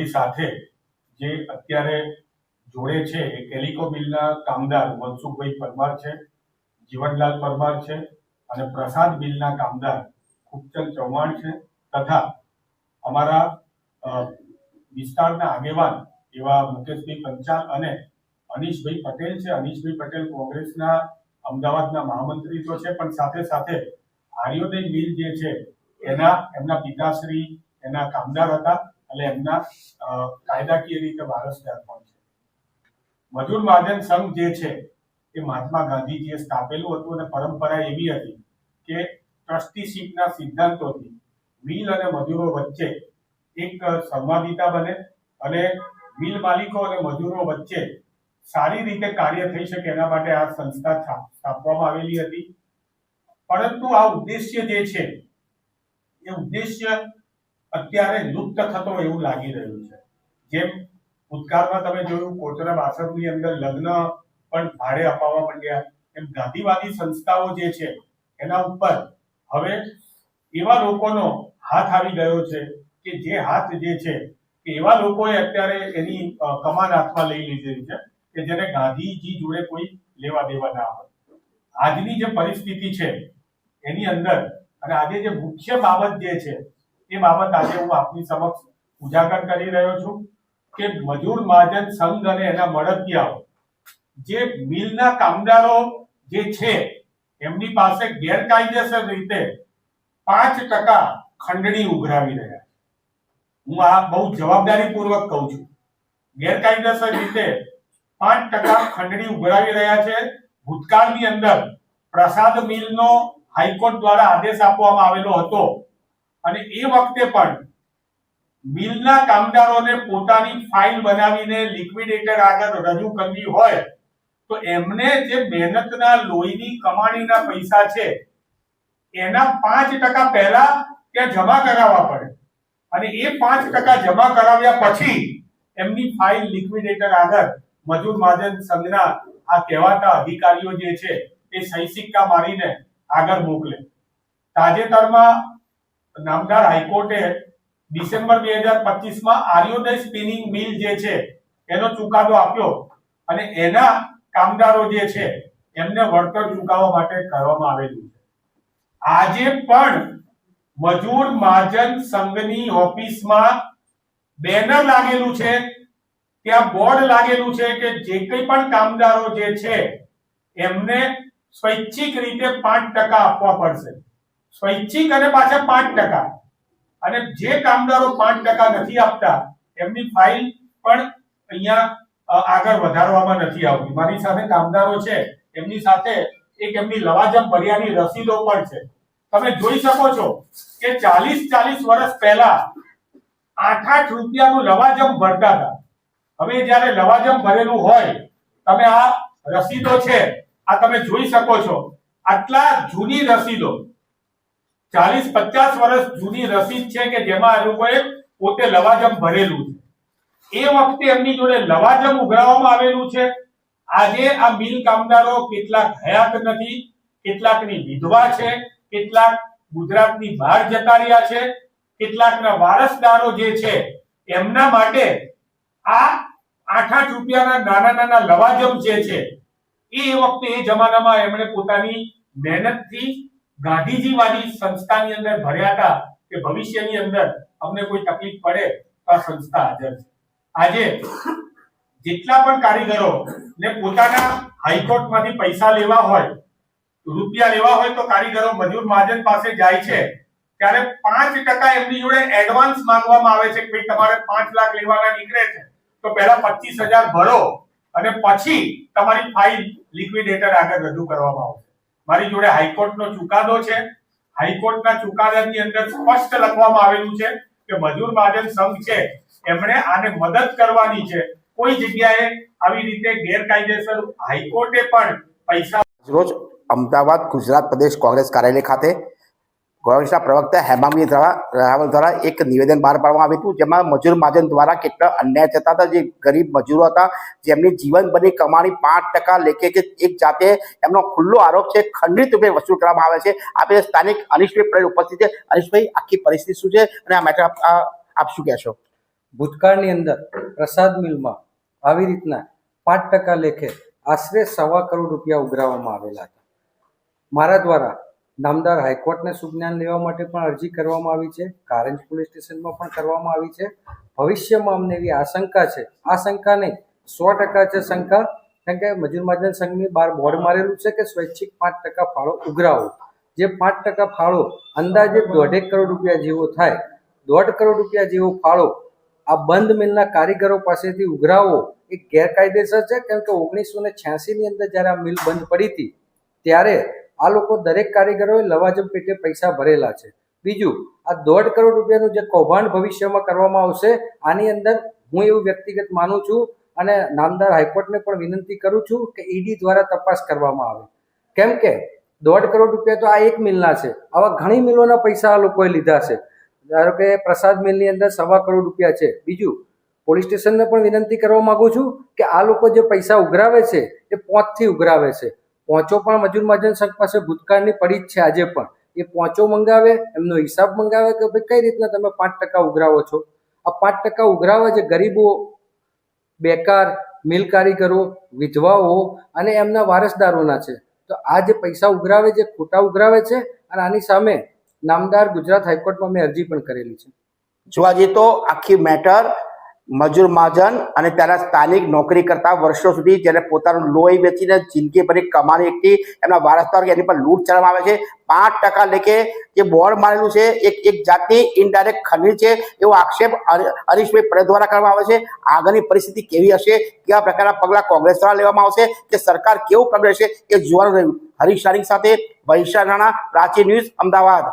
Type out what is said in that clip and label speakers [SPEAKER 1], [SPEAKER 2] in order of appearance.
[SPEAKER 1] મારી સાથે જે અત્યારે જોડે છે એ કેલિકો મિલના કામદાર મનસુખભાઈ પરમાર છે, જીવનલાલ પરમાર છે અને પ્રસાદ મિલના કામદાર ખૂબચંદ ચૌહાણ છે તથા અમારા વિસ્તારના આગેવાન એવા મુકેશભાઈ પંચાલ અને અનીશભાઈ પટેલ છે. અનીશભાઈ પટેલ કોંગ્રેસના અમદાવાદના મહામંત્રી તો છે, પણ સાથે સાથે આર્યોદય મિલ જે છે એમના પિતાશ્રી એના કામદાર હતા અને એમના કાયદાકીય રીતે વારસદાર પણ છે. મજૂર મહાજન સંઘ જે છે એ મહાત્મા ગાંધીજીએ સ્થાપેલું હતું અને પરંપરા એવી હતી કે ટ્રસ્ટીશીપના સિદ્ધાંતોથી મિલ અને મજૂરો વચ્ચે એક સંવાદિતા બને અને મિલ માલિકો અને મજૂરો વચ્ચે સારી રીતે કાર્ય થઈ શકે એના માટે આ સંસ્થા સ્થાપવામાં આવેલી હતી. પરંતુ આ ઉદ્દેશ્ય જે છે એ ઉદ્દેશ્ય અત્યારે લુપ્ત થતો એવું લાગી રહ્યું છે. જેમ ભૂતકાળમાં તમે જોયું કોચરબ આશ્રમની અંદર લગ્ન પણ ભાડે અપાવવા માંડ્યા, એમ ગાંધીવાદી સંસ્થાઓ જે છે એના ઉપર હવે એવા લોકોનો હાથ આવી ગયો છે કે જે હાથ જે છે કે એવા લોકોએ અત્યારે એની કમાન હાથમાં લઈ લીધેલી છે કે જેને ગાંધીજી જોડે કોઈ લેવા દેવા ના હોય. આજની જે પરિસ્થિતિ છે એની અંદર અને આજે જે મુખ્ય બાબત જે છે એ બાબત આજે હું આપની સમક્ષ ઉજાગર કરી રહ્યો છું કે મજૂર મહાજન સંઘ અને એના મળતિયાઓ જે મિલના કામદારો જે છે એમની પાસે ગેરકાયદેસર રીતે 5% ખંડણી ઉઘરાવી રહ્યા છે. હું આ બહુ જવાબદારીપૂર્વક કહું છું. ગેરકાયદેસર રીતે 5% ખંડણી ઉઘરાવી રહ્યા છે. ભૂતકાળની અંદર પ્રસાદ મિલનો હાઈકોર્ટ દ્વારા આદેશ આપવામાં આવેલો હતો અને એ વખતે પણ મિલના કામદારોને પોતાની ફાઇલ બનાવીને લિક્વિડેટર આગળ રજૂ કરવી હોય તો એમને જે મહેનતના લોહીની કમાણીના પૈસા છે એના 5% પહેલા ત્યાં જમા કરાવવા પડે અને એ 5% જમા કરાવ્યા પછી એમની ફાઇલ લિક્વિડેટર આગળ મજૂર મહાજન સંઘના આ કહેવાતા અધિકારીઓ જે છે એ સહી સિક્કા મારીને આગળ મોકલે. તાજેતરમાં નામદાર હાઈકોર્ટે ડિસેમ્બર 2025માં આર્યોદય સ્પિનિંગ મિલ જે છે એનો ચુકાદો આપ્યો અને એના કામદારો જે છે એમને વળતર ચૂકવવા માટે કરવામાં આવેલું છે. આજે પણ મજૂર મહાજન સંઘની ઓફિસમાં બેનર લાગેલું છે, ત્યાં બોર્ડ લાગેલું છે કે જે કંઈ પણ કામદારો જે છે એમને સ્વૈચ્છિક રીતે 5% આપવા પડશે. સ્વૈચ્છિક અને પાછા 5%. અને જે કામદારો 5% નથી આપતા એમની ફાઇલ પણ અહીંયા આગળ વધારવામાં નથી આવતી. મારી સાથે કામદારો છે, એમની સાથે એક એમની લવાજમ ભર્યાની રસીદો પણ છે. તમે જોઈ શકો છો કે 40 વર્ષ પહેલા 8 રૂપિયાનું લવાજમ ભરતા હતા. હવે જ્યારે લવાજમ ભરેલું હોય, તમે આ રસીદો છે આ તમે જોઈ શકો છો. આટલા જૂની રસીદો 40-50 વર્ષ જૂની રસીદ છે કે જેમાં એ લોકોએ પોતે લવાજમ ભરેલું છે. એ વખતે એમની જોડે લવાજમ ઉઘરાવવામાં આવેલું છે. આજે આ મિલ કામદારો કેટલાક હયાત નથી, કેટલાકની વિધવા છે, કેટલાક ગુજરાતની બહાર જતા રહ્યા છે, કેટલાકના વારસદારો જે છે એમના માટે આ 8 રૂપિયાના નાના લવાજમ જે છે એ વખતે એ જમાનામાં એમણે પોતાની મહેનતથી ગાંધીજીવાદી સંસ્થાની અંદર ભર્યા હતા કે ભવિષ્યની અંદર અમને કોઈ તકલીફ પડે તો આ સંસ્થા હાજર છે. આજે જેટલા પણ કારીગરો ને પોતાના હાઈકોર્ટમાંથી પૈસા લેવા હોય, રૂપિયા લેવા હોય તો કારીગરો મજૂર મહાજન પાસે જાય છે ત્યારે 5% એમની જોડે એડવાન્સ માંગવામાં આવે છે કે ભાઈ તમારે 5 લાખ લેવાના નીકળે છે તો પહેલા 25,000 ભરો અને પછી તમારી ફાઇલ લિક્વિડેટર આગળ રજૂ કરવામાં આવશે. મારી જોડે હાઈકોર્ટનો ચુકાદો છે. હાઈકોર્ટના ચુકાદાની અંદર સ્પષ્ટ લખવામાં આવેલું છે કે મજૂર મહાજન સંઘ છે એમણે આને મદદ કરવાની છે. કોઈ જગ્યાએ આવી રીતે ગેરકાયદેસર હાઈકોર્ટે પણ પૈસા
[SPEAKER 2] રોજ અમદાવાદ ગુજરાત પ્રદેશ કોંગ્રેસ કાર્યાલય ખાતે કોંગ્રેસના પ્રવક્તા હેમાંગી રાવલ દ્વારા એક નિવેદન બહાર પાડવામાં આવ્યું હતું, જેમાં મજૂર મહાજન દ્વારા કેટલા અન્યાય થતા હતા. જે ગરીબ મજૂરો હતા જેમની જીવનભરની કમાણી 5% લેખે કે એક જાતે એમનો ખુલ્લો આરોપ છે ખંડિત રૂપે વસૂલ કરવામાં આવે છે. આપણે સ્થાનિક અનિશભાઈ પટેલ ઉપસ્થિત છે. અનિશભાઈ, આખી પરિસ્થિતિ શું છે અને આ મેટર આપ શું કહેશો?
[SPEAKER 3] ભૂતકાળની અંદર પ્રસાદ મિલમાં આવી રીતના 5% લેખે આશરે 1.25 કરોડ રૂપિયા ઉઘરાવવામાં આવેલા હતા. મારા દ્વારા નામદાર હાઈકોર્ટને સુજ્ઞાન લેવા માટે પણ અરજી કરવામાં આવી છે, કારંજ પોલીસ સ્ટેશનમાં પણ કરવામાં આવી છે. ભવિષ્યમાં અમને એવી આશંકા છે, આશંકા નહીં 100% છે શંકા, કારણ કે મજૂર મહાજન સંઘની બહાર બોર્ડ મારેલું છે કે સ્વૈચ્છિક 5% ફાળો ઉઘરાવો. જે 5% ફાળો અંદાજે 1.5 કરોડ રૂપિયા જેવો થાય, 1.5 કરોડ રૂપિયા જેવો ફાળો આ બંધ મિલના કારીગરો પાસેથી ઉઘરાવો એ ગેરકાયદેસર છે. કેમ કે 1986ની અંદર જ્યારે આ મિલ બંધ પડી હતી ત્યારે આ લોકો દરેક કારીગરોએ લવાજમ પેટે પૈસા ભરેલા છે. બીજું, આ 1.5 કરોડ રૂપિયાનું જે કૌભાંડ ભવિષ્યમાં કરવામાં આવશે, આની અંદર હું એવું વ્યક્તિગત માનું છું અને નામદાર હાઈકોર્ટને પણ વિનંતી કરું છું કે ઈડી દ્વારા તપાસ કરવામાં આવે. કેમ કે 1.5 કરોડ રૂપિયા તો આ એક મિલના છે, આવા ઘણી મિલોના પૈસા આ લોકોએ લીધા છે. ધારો કે પ્રસાદ મિલની અંદર 1.25 કરોડ રૂપિયા છે. બીજું, પોલીસ સ્ટેશનને પણ વિનંતી કરવા માગું છું કે આ લોકો જે પૈસા ઉઘરાવે છે એ પોંચથી ઉઘરાવે છે. પોંચો પણ મજૂર મહાજન સંઘ પાસે ભૂતકાળની પડી જ છે. આજે પણ એ પોંચો મંગાવે, એમનો હિસાબ મંગાવે કે ભાઈ કઈ રીતના તમે 5% ઉઘરાવો છો. આ 5% ઉઘરાવે છે ગરીબો, બેકાર, મિલ કારીગરો, વિધવાઓ અને એમના વારસદારોના છે. તો આ જે પૈસા ઉઘરાવે છે ખોટા ઉઘરાવે છે અને આની સામે નામદાર ગુજરાત હાઈકોર્ટમાં મેં અરજી પણ કરેલી છે.
[SPEAKER 2] જોવા જઈએ તો આખી મેટર મજૂર મહાજન અને ત્યાંના સ્થાનિક નોકરી કરતા વર્ષો સુધી જેને પોતાનું લોહી વેચીને જિંદગીભરી કમાણી એકથી એમના વારસદાર એની પર લૂંટ ચલાવવામાં આવે છે. 5% લેખે જે બોર્ડ મારેલું છે એક જાતની ઇનડાયરેક્ટ ખંડણી છે એવો આક્ષેપ હરીશભાઈ પટેલ દ્વારા કરવામાં આવે છે. આગળની પરિસ્થિતિ કેવી હશે, કેવા પ્રકારના પગલાં કોંગ્રેસ દ્વારા લેવામાં આવશે, કે સરકાર કેવું પગલું લેશે એ જોવાનું રહ્યું. હરીશ રાણી સાથે વૈશાખ રાણા, પ્રાચી ન્યૂઝ, અમદાવાદ.